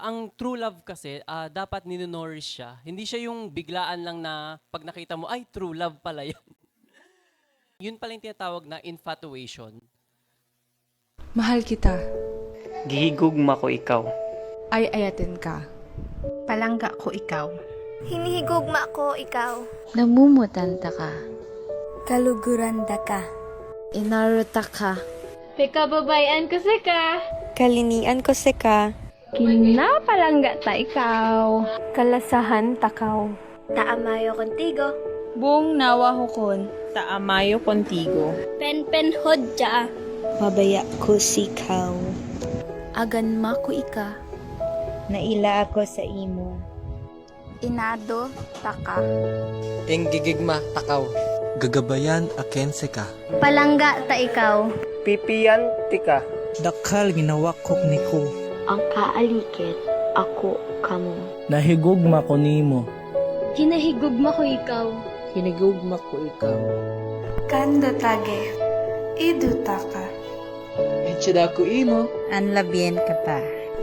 ang true love kasi, dapat nino-nourish siya. Hindi siya yung biglaan lang na 'pag nakita mo, ay true love pala 'yan. Yun pala yung tinatawag na infatuation. Mahal kita. Gihigugma ko ikaw. Ay ayatin ka. Palangga ko ikaw. Hinihigugma ko ikaw. Namumutanta ka. Kaluguranda ka. Inaruta ka. Pikababayan ko sa ka. Kalinian ko si ka. Kinapalangga ta ikaw. Kalasahan takaw. Taamayo kontigo. Buong nawa hukon. Taamayo contigo. Pen hodja. Mabaya ko sikaw. Agan ma ko ika. Naila ako sa imo. Inado taka. Enggigigma takaw. Gagabayan akense ka. Palangga ta ikaw. Pipian tika. Dakhal ginawak ko niko. Ang kaalikit, ako kamo. Nahigugma ko nimo. Kinahigugma ko ikaw. Hinigugma ko ikaw. Kanda tage. Idutaka. Hitsada ko imo. Anlabien ka ta.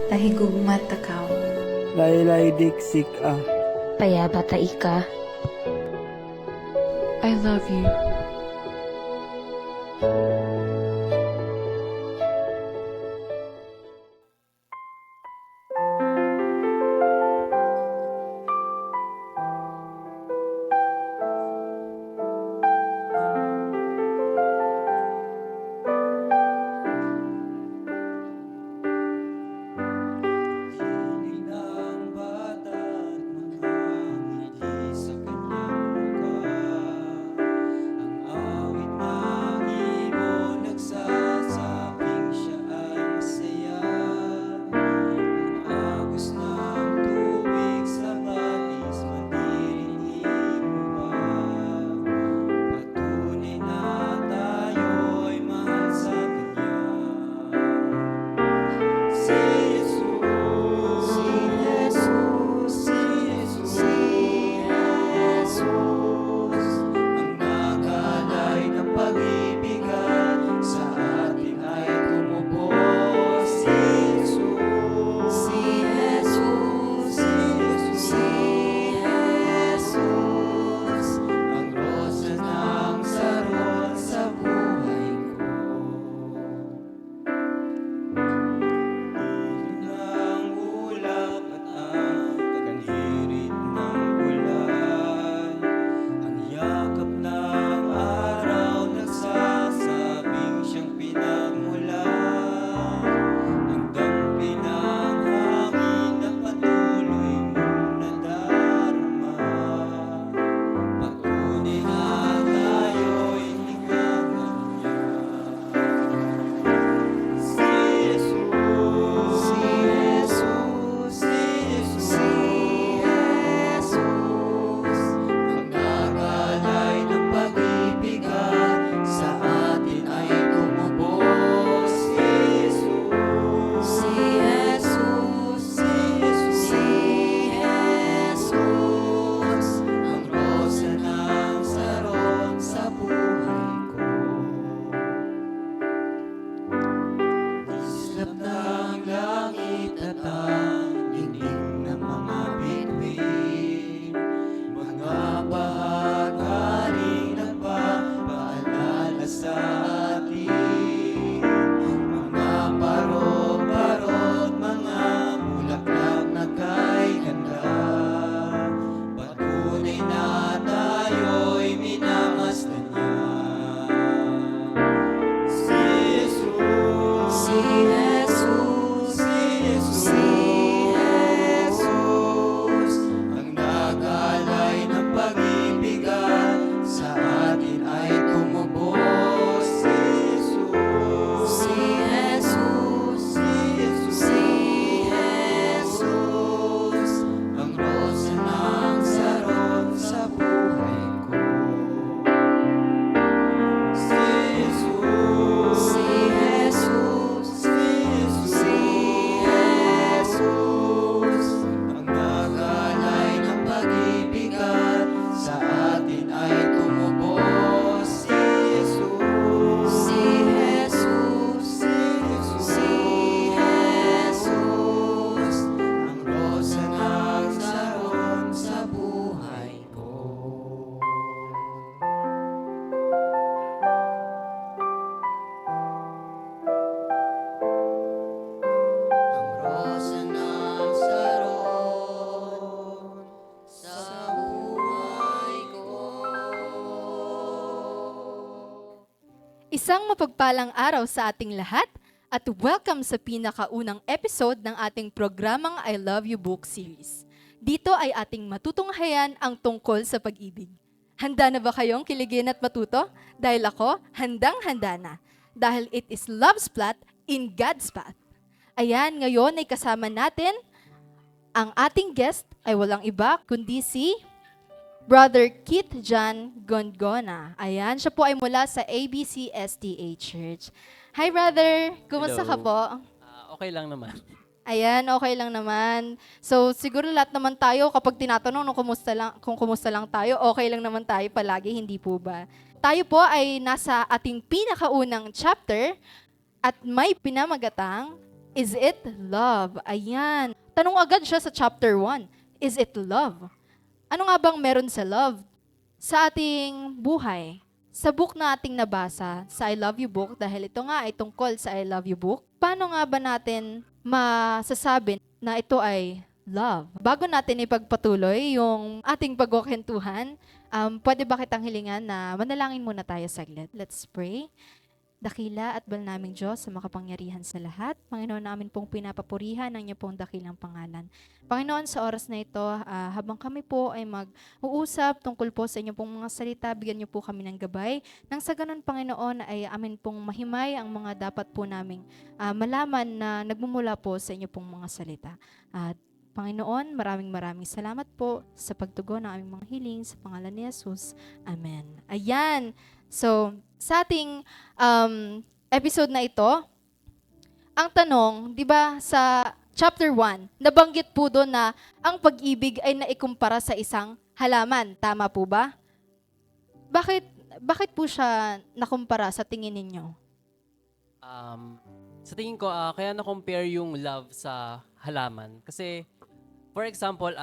Tahigugma takaw. Laylay diksik ah. Payabata ika. I love you. Hiling ng bata at makangiti sa kanyang mukha. Ang awit na ibon Isang mapagpalang araw sa ating lahat at welcome sa pinakaunang episode ng ating programang I Love You Book Series. Dito ay ating matutunghayan ang tungkol sa pag-ibig. Handa na ba kayong kiligin at matuto? Dahil ako, handang-handa na. Dahil it is love's plot in God's path. Ayan, ngayon ay kasama natin ang ating guest ay walang iba kundi si Brother Keith John Gondgona. Ayan, siya po ay mula sa ABC SDA Church. Hi brother, kumusta ka Hello. po? Okay lang naman. Ayan, okay lang naman. So siguro lahat naman tayo kapag tinatanong kung kumusta lang tayo, okay lang naman tayo palagi, hindi po ba? Tayo po ay nasa ating pinakaunang chapter at may pinamagatang, Is it love? Ayan. Tanong agad siya sa chapter 1. Is it love? Ano nga bang meron sa love? Sa ating buhay, sa book na ating nabasa, sa I Love You book, dahil ito nga ay tungkol sa I Love You book, paano nga ba natin masasabi na ito ay love? Bago natin ipagpatuloy yung ating pagkukwentuhan, pwede ba kitang hilingan na manalangin muna tayo saglit? Let's pray. Dakila at banal naming Diyos sa makapangyarihan sa lahat. Panginoon, namin pong pinapapurihan ang inyong pong dakilang pangalan. Panginoon, sa oras na ito, habang kami po ay mag-uusap tungkol po sa inyong pong mga salita, bigyan niyo po kami ng gabay. Nang sa ganun, Panginoon, ay amin pong mahimay ang mga dapat po naming malaman na nagmumula po sa inyong pong mga salita. At Panginoon, maraming salamat po sa pagtugon ng aming mga hiling sa pangalan ni Jesus. Amen. Ayan. So, sa ating episode na ito, ang tanong, di ba, sa chapter 1, nabanggit po doon na ang pag-ibig ay naikumpara sa isang halaman. Tama po ba? Bakit po siya nakumpara sa tingin ninyo? Sa tingin ko, kaya na-compare yung love sa halaman. Kasi, for example,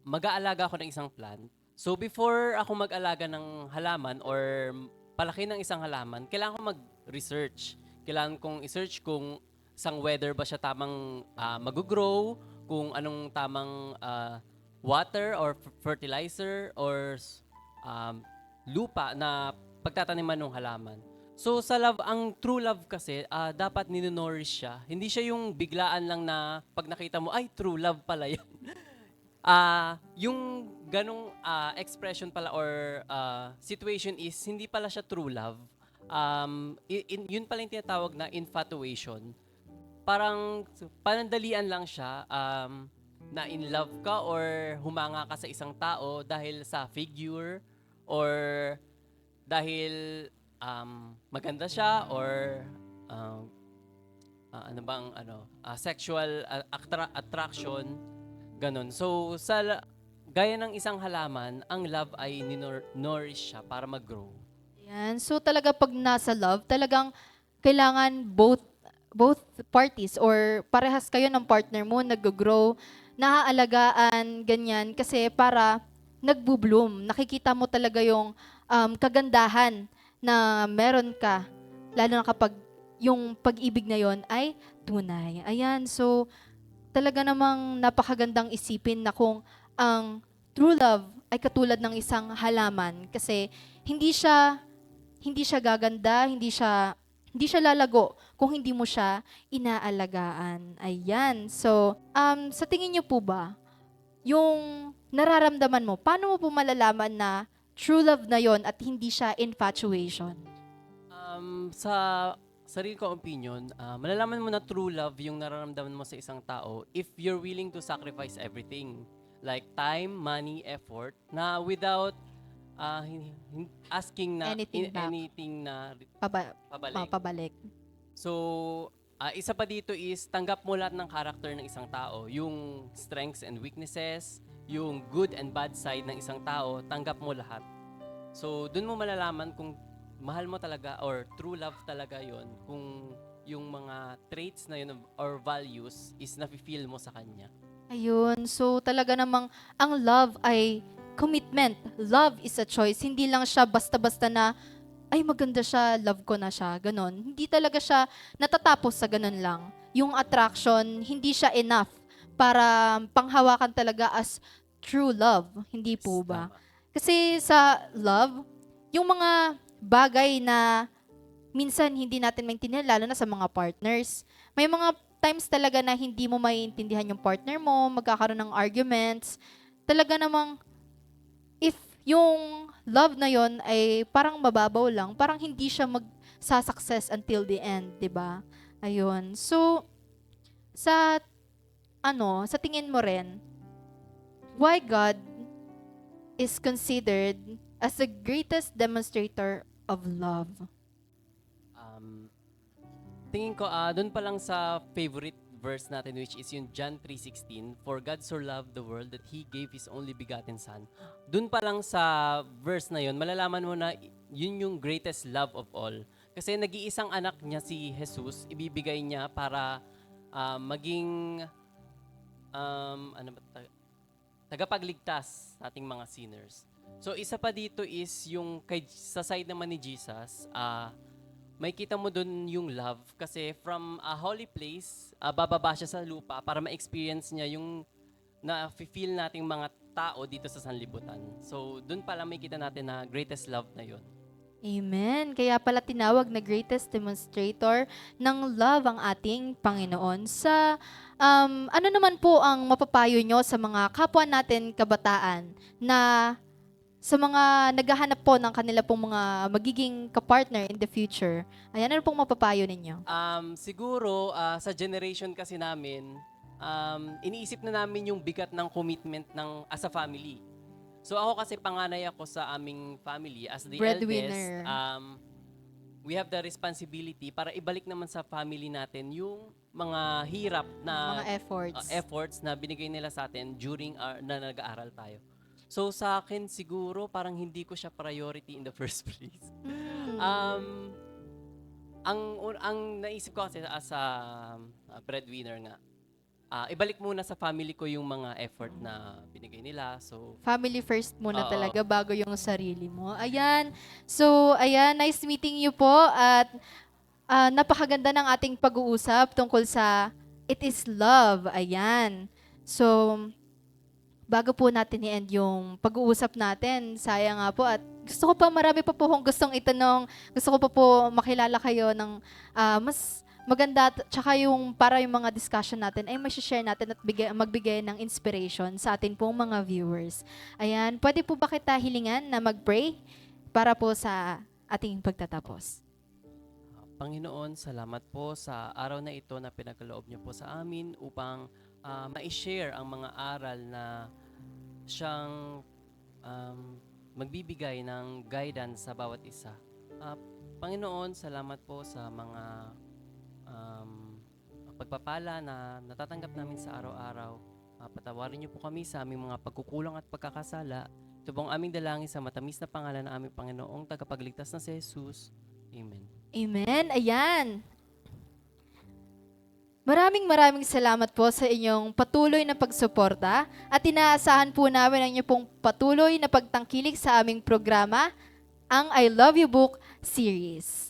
mag-aalaga ako ng isang plant. So before ako mag-alaga ng halaman or palaki ng isang halaman, kailangan ko mag-research. Kailangan kong i-search kung isang weather ba siya tamang mag-grow, kung anong tamang water or fertilizer or lupa na pagtataniman ng halaman. So sa love, ang true love kasi, dapat nino-nourish siya. Hindi siya yung biglaan lang na pag nakita mo, ay true love pala yan. Yung ganong expression pala or situation is hindi pala siya true love. Yun pala yung tinatawag na infatuation. Parang panandalian lang siya na in love ka or humanga ka sa isang tao dahil sa figure or dahil maganda siya or sexual attraction. Ganon. So, gaya ng isang halaman, ang love ay nourish siya para mag-grow. Yan. So, talaga pag nasa love, talagang kailangan both parties or parehas kayo ng partner mo, nag-grow, naaalagaan, ganyan. Kasi para nagbo-bloom, nakikita mo talaga yung kagandahan na meron ka, lalo na kapag yung pag-ibig na yon ay tunay. Ayan. So, talaga namang napakagandang isipin na kung ang true love ay katulad ng isang halaman kasi hindi siya gaganda, hindi siya lalago kung hindi mo siya inaalagaan. Ayan. So, sa tingin niyo po ba, yung nararamdaman mo, paano mo po malalaman na true love na yon at hindi siya infatuation? Sa sarili ko opinion, malalaman mo na true love yung nararamdaman mo sa isang tao if you're willing to sacrifice everything. Like time, money, effort, na without asking na anything na pabalik. So, isa pa dito is tanggap mo lahat ng character ng isang tao. Yung strengths and weaknesses, yung good and bad side ng isang tao, tanggap mo lahat. So, dun mo malalaman kung mahal mo talaga or true love talaga yon kung yung mga traits na yun or values is nafe-feel mo sa kanya. Ayun. So, talaga namang ang love ay commitment. Love is a choice. Hindi lang siya basta-basta na, ay maganda siya, love ko na siya, ganon. Hindi talaga siya natatapos sa ganon lang. Yung attraction, hindi siya enough para panghawakan talaga as true love. Hindi po ba? Kasi sa love, yung mga bagay na minsan hindi natin maintindihan, lalo na sa mga partners. May mga times talaga na hindi mo maintindihan yung partner mo, magkakaroon ng arguments. Talaga namang, if yung love na yon ay parang mababaw lang, parang hindi siya mag-success until the end, di ba? Ayun. So, sa tingin mo rin, why God is considered as the greatest demonstrator of love? Tingin ko, doon pa lang sa favorite verse natin, which is yung John 3:16, "For God so loved the world that He gave His only begotten Son." Doon pa lang sa verse na yun, malalaman mo na yun yung greatest love of all. Kasi nag-iisang anak niya si Jesus, ibibigay niya para maging tagapagligtas sa ating mga sinners. So isa pa dito is yung sa side naman ni Jesus, may kita mo dun yung love kasi from a holy place, bababa siya sa lupa para ma-experience niya yung na-feel nating mga tao dito sa sanlibutan. So dun pala may kita natin na greatest love na yun. Amen. Kaya pala tinawag na greatest demonstrator ng love ang ating Panginoon. Sa ano naman po ang mapapayo nyo sa mga kapwa natin kabataan na sa mga naghahanap po ng kanila pong mga magiging kapartner in the future? Ayan, ano pong mapapayo ninyo? Siguro sa generation kasi namin, iniisip na namin yung bigat ng commitment ng as a family. So ako kasi panganay ako sa aming family as the Breadwinner. eldest. We have the responsibility para ibalik naman sa family natin yung mga hirap na Mga efforts. efforts na binigay nila sa atin during na nag-aaral tayo. So sa akin siguro parang hindi ko siya priority in the first place. Ang naisip ko kasi as a breadwinner nga, ibalik muna sa family ko yung mga effort na binigay nila. So Family first muna Oo. talaga bago yung sarili mo. Ayan. So, ayan, nice meeting you po at napakaganda ng ating pag-uusap tungkol sa It is Love. Ayan. So, bago po natin i-end yung pag-uusap natin, sayang nga po at gusto ko pa, marami pa po akong gustong itanong. Gusto ko pa po makilala kayo ng mas maganda, tsaka yung para yung mga discussion natin ay share natin at magbigay ng inspiration sa atin pong mga viewers. Ayan, pwede po ba kita hilingan na mag-pray para po sa ating pagtatapos? Panginoon, salamat po sa araw na ito na pinagkaloob niyo po sa amin upang ma-share ang mga aral na siyang magbibigay ng guidance sa bawat isa. Panginoon, salamat po sa mga pagpapala na natatanggap namin sa araw-araw. Patawarin niyo po kami sa aming mga pagkukulang at pagkakasala. Ito po ang aming dalangin sa matamis na pangalan ng aming Panginoong tagapagligtas na si Jesus. Amen. Amen. Ayan. Maraming salamat po sa inyong patuloy na pagsuporta at inaasahan po namin ang inyong pong patuloy na pagtangkilik sa aming programa, ang I Love You Book Series.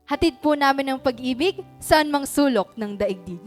Hatid po namin ang pag-ibig saan mang sulok ng daigdig.